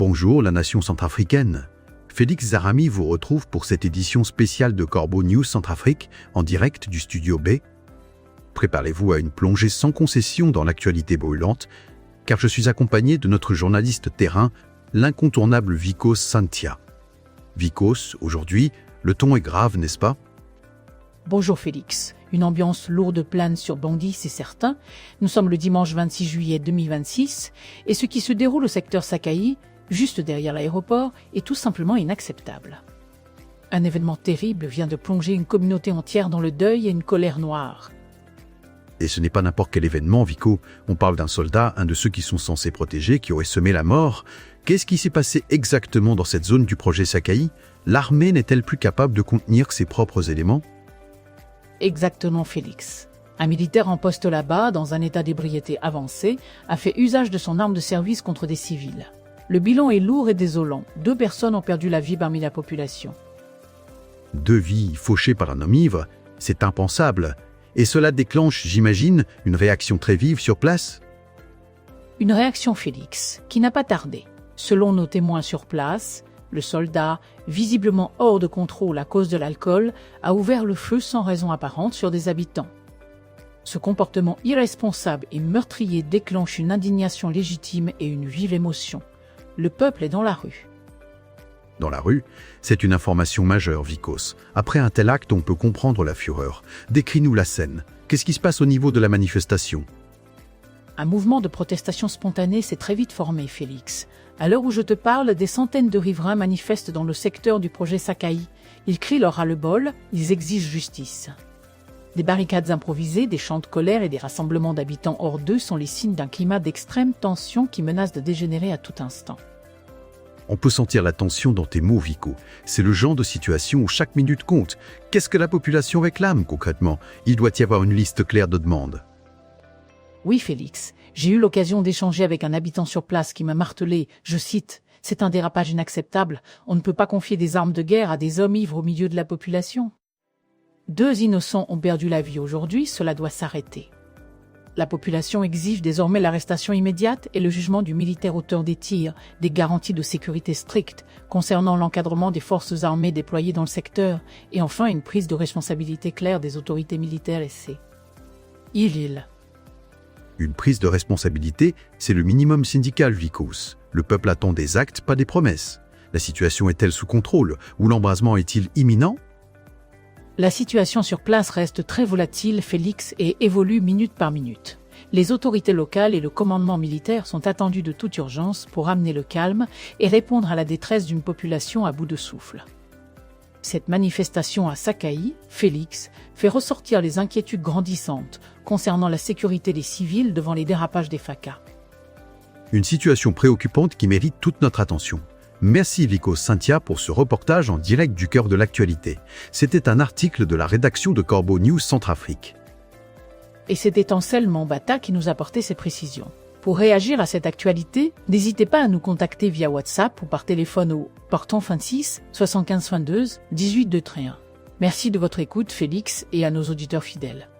Bonjour la nation centrafricaine. Félix Zarami vous retrouve pour cette édition spéciale de Corbeau News Centrafrique en direct du Studio B. Préparez-vous à une plongée sans concession dans l'actualité brûlante, car je suis accompagné de notre journaliste terrain, l'incontournable Vikos Santia. Vikos, aujourd'hui, le ton est grave, n'est-ce pas? Bonjour Félix. Une ambiance lourde plane sur Bangui, c'est certain. Nous sommes le dimanche 26 juillet 2026 et ce qui se déroule au secteur Sakaï, juste derrière l'aéroport, est tout simplement inacceptable. Un événement terrible vient de plonger une communauté entière dans le deuil et une colère noire. Et ce n'est pas n'importe quel événement, Vico. On parle d'un soldat, un de ceux qui sont censés protéger, qui aurait semé la mort. Qu'est-ce qui s'est passé exactement dans cette zone du projet Sakaï? L'armée n'est-elle plus capable de contenir ses propres éléments? Exactement, Félix. Un militaire en poste là-bas, dans un état d'ébriété avancé, a fait usage de son arme de service contre des civils. Le bilan est lourd et désolant. 2 personnes ont perdu la vie parmi la population. 2 vies fauchées par un homme ivre, c'est impensable. Et cela déclenche, j'imagine, une réaction très vive sur place? Une réaction, Félix, qui n'a pas tardé. Selon nos témoins sur place, le soldat, visiblement hors de contrôle à cause de l'alcool, a ouvert le feu sans raison apparente sur des habitants. Ce comportement irresponsable et meurtrier déclenche une indignation légitime et une vive émotion. Le peuple est dans la rue. Dans la rue, c'est une information majeure, Vikos. Après un tel acte, on peut comprendre la fureur. Décris-nous la scène. Qu'est-ce qui se passe au niveau de la manifestation? Un mouvement de protestation spontanée s'est très vite formé, Félix. À l'heure où je te parle, des centaines de riverains manifestent dans le secteur du projet Sakaï. Ils crient leur ras-le-bol, ils exigent justice. Des barricades improvisées, des chants de colère et des rassemblements d'habitants hors d'eux sont les signes d'un climat d'extrême tension qui menace de dégénérer à tout instant. On peut sentir la tension dans tes mots, Vico. C'est le genre de situation où chaque minute compte. Qu'est-ce que la population réclame concrètement? Il doit y avoir une liste claire de demandes. Oui, Félix. J'ai eu l'occasion d'échanger avec un habitant sur place qui m'a martelé, je cite, « C'est un dérapage inacceptable. On ne peut pas confier des armes de guerre à des hommes ivres au milieu de la population. » 2 innocents ont perdu la vie aujourd'hui, cela doit s'arrêter. La population exige désormais l'arrestation immédiate et le jugement du militaire auteur des tirs, des garanties de sécurité strictes concernant l'encadrement des forces armées déployées dans le secteur et enfin une prise de responsabilité claire des autorités militaires SC. Il. Une prise de responsabilité, c'est le minimum syndical, Vikos. Le peuple attend des actes, pas des promesses. La situation est-elle sous contrôle ou l'embrasement est-il imminent? La situation sur place reste très volatile, Félix, et évolue minute par minute. Les autorités locales et le commandement militaire sont attendus de toute urgence pour amener le calme et répondre à la détresse d'une population à bout de souffle. Cette manifestation à Sakaï, Félix, fait ressortir les inquiétudes grandissantes concernant la sécurité des civils devant les dérapages des FACA. Une situation préoccupante qui mérite toute notre attention. Merci Vikos Santia pour ce reportage en direct du cœur de l'actualité. C'était un article de la rédaction de Corbeau News Centrafrique. Et c'était Anselme Bata qui nous apportait ces précisions. Pour réagir à cette actualité, n'hésitez pas à nous contacter via WhatsApp ou par téléphone au portant 26 75 22 18 231. Merci de votre écoute, Félix, et à nos auditeurs fidèles.